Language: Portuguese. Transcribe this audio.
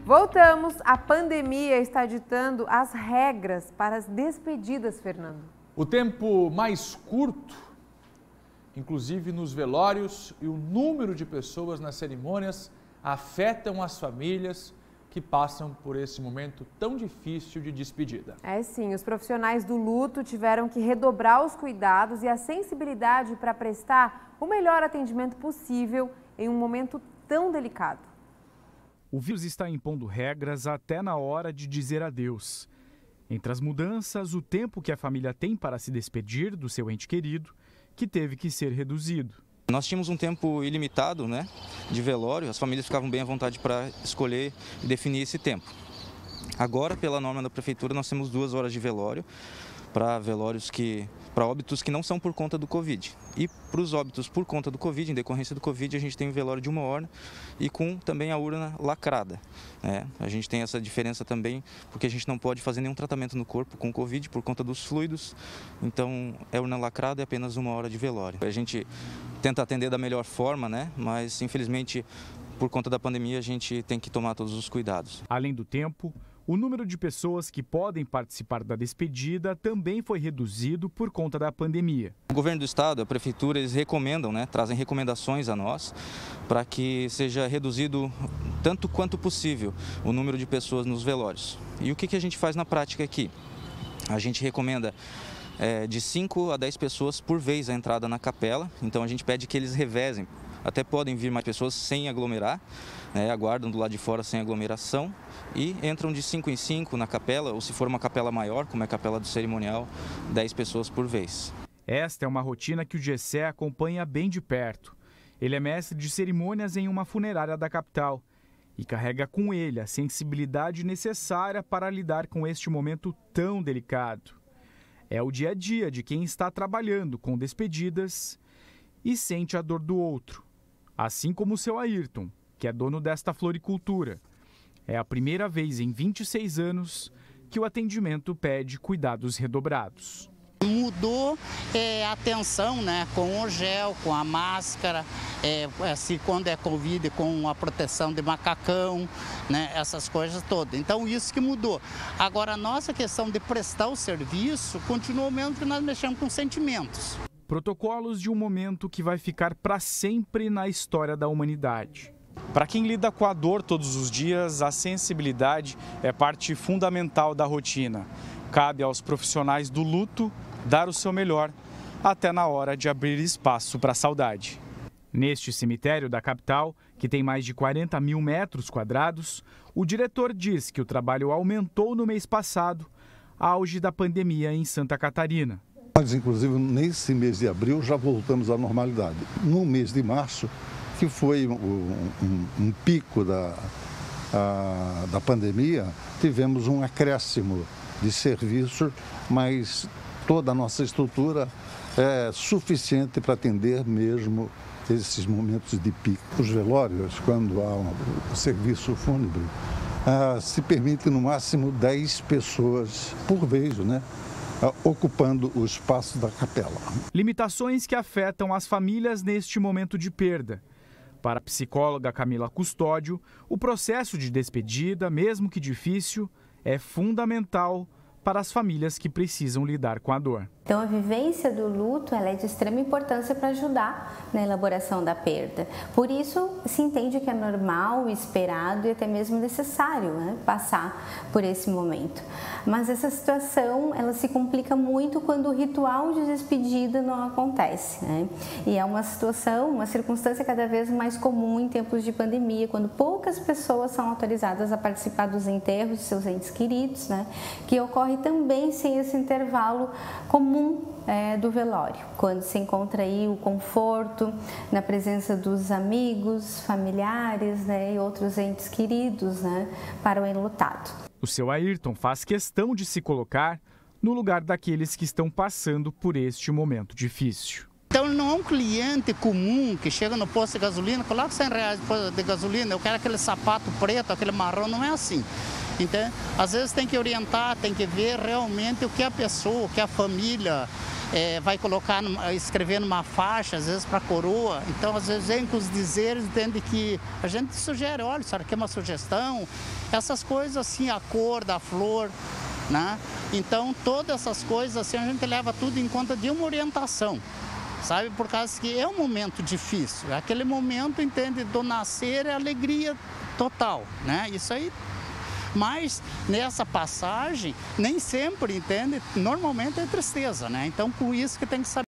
Voltamos. A pandemia está ditando as regras para as despedidas, Fernando. O tempo mais curto, inclusive nos velórios, e o número de pessoas nas cerimônias afetam as famílias que passam por esse momento tão difícil de despedida. É sim, os profissionais do luto tiveram que redobrar os cuidados e a sensibilidade para prestar o melhor atendimento possível em um momento tão delicado. O vírus está impondo regras até na hora de dizer adeus. Entre as mudanças, o tempo que a família tem para se despedir do seu ente querido, que teve que ser reduzido. Nós tínhamos um tempo ilimitado, de velório, as famílias ficavam bem à vontade para escolher e definir esse tempo. Agora, pela norma da prefeitura, nós temos 2 horas de velório para óbitos que não são por conta do Covid. E para os óbitos por conta do Covid, em decorrência do Covid, a gente tem um velório de 1 hora e com também a urna lacrada. A gente tem essa diferença também, porque a gente não pode fazer nenhum tratamento no corpo com Covid por conta dos fluidos. Então, é urna lacrada e apenas 1 hora de velório. A gente tenta atender da melhor forma, mas infelizmente, por conta da pandemia, a gente tem que tomar todos os cuidados. Além do tempo, o número de pessoas que podem participar da despedida também foi reduzido por conta da pandemia. O governo do estado, a prefeitura, eles recomendam, trazem recomendações a nós para que seja reduzido tanto quanto possível o número de pessoas nos velórios. E o que a gente faz na prática aqui? A gente recomenda de 5 a 10 pessoas por vez a entrada na capela, então a gente pede que eles revezem. Até podem vir mais pessoas sem aglomerar, aguardam do lado de fora sem aglomeração e entram de 5 em 5 na capela, ou se for uma capela maior, como é a capela do cerimonial, 10 pessoas por vez. Esta é uma rotina que o Gessé acompanha bem de perto. Ele é mestre de cerimônias em uma funerária da capital e carrega com ele a sensibilidade necessária para lidar com este momento tão delicado. É o dia a dia de quem está trabalhando com despedidas e sente a dor do outro. Assim como o seu Ayrton, que é dono desta floricultura. É a primeira vez em 26 anos que o atendimento pede cuidados redobrados. Mudou a atenção, com o gel, com a máscara, se quando é Covid, com a proteção de macacão, essas coisas todas. Então isso que mudou. Agora a nossa questão de prestar o serviço continua o mesmo, que nós mexemos com sentimentos. Protocolos de um momento que vai ficar para sempre na história da humanidade. Para quem lida com a dor todos os dias, a sensibilidade é parte fundamental da rotina. Cabe aos profissionais do luto dar o seu melhor, até na hora de abrir espaço para a saudade. Neste cemitério da capital, que tem mais de 40 mil metros quadrados, o diretor diz que o trabalho aumentou no mês passado, auge da pandemia em Santa Catarina. Nós, inclusive, nesse mês de abril já voltamos à normalidade. No mês de março, que foi um pico da pandemia, tivemos um acréscimo de serviços, mas toda a nossa estrutura é suficiente para atender mesmo esses momentos de pico. Os velórios, quando há um serviço fúnebre, se permite no máximo 10 pessoas por vez, ocupando o espaço da capela. Limitações que afetam as famílias neste momento de perda. Para a psicóloga Camila Custódio, o processo de despedida, mesmo que difícil, é fundamental para as famílias que precisam lidar com a dor. Então, a vivência do luto ela é de extrema importância para ajudar na elaboração da perda. Por isso, se entende que é normal, esperado e até mesmo necessário passar por esse momento. Mas essa situação ela se complica muito quando o ritual de despedida não acontece. E é uma situação, uma circunstância cada vez mais comum em tempos de pandemia, quando poucas pessoas são autorizadas a participar dos enterros de seus entes queridos, que ocorre também sem esse intervalo comum do velório, quando se encontra aí o conforto na presença dos amigos, familiares e outros entes queridos para o enlutado. O seu Ayrton faz questão de se colocar no lugar daqueles que estão passando por este momento difícil. Então ele não é um cliente comum que chega no posto de gasolina, coloca R$100 de gasolina, eu quero aquele sapato preto, aquele marrom, não é assim. Então, às vezes tem que orientar, tem que ver realmente o que a pessoa, o que a família vai colocar, escrever numa faixa, às vezes para a coroa. Então, às vezes vem com os dizeres, entende que a gente sugere, olha, senhora quer uma sugestão? Essas coisas assim, a cor da flor, né? Então, todas essas coisas assim, a gente leva tudo em conta de uma orientação, sabe? Por causa que é um momento difícil, aquele momento, entende, do nascer é alegria total, né? Isso aí. Mas nessa passagem, nem sempre, entende? Normalmente é tristeza, né? Então, com isso que tem que saber.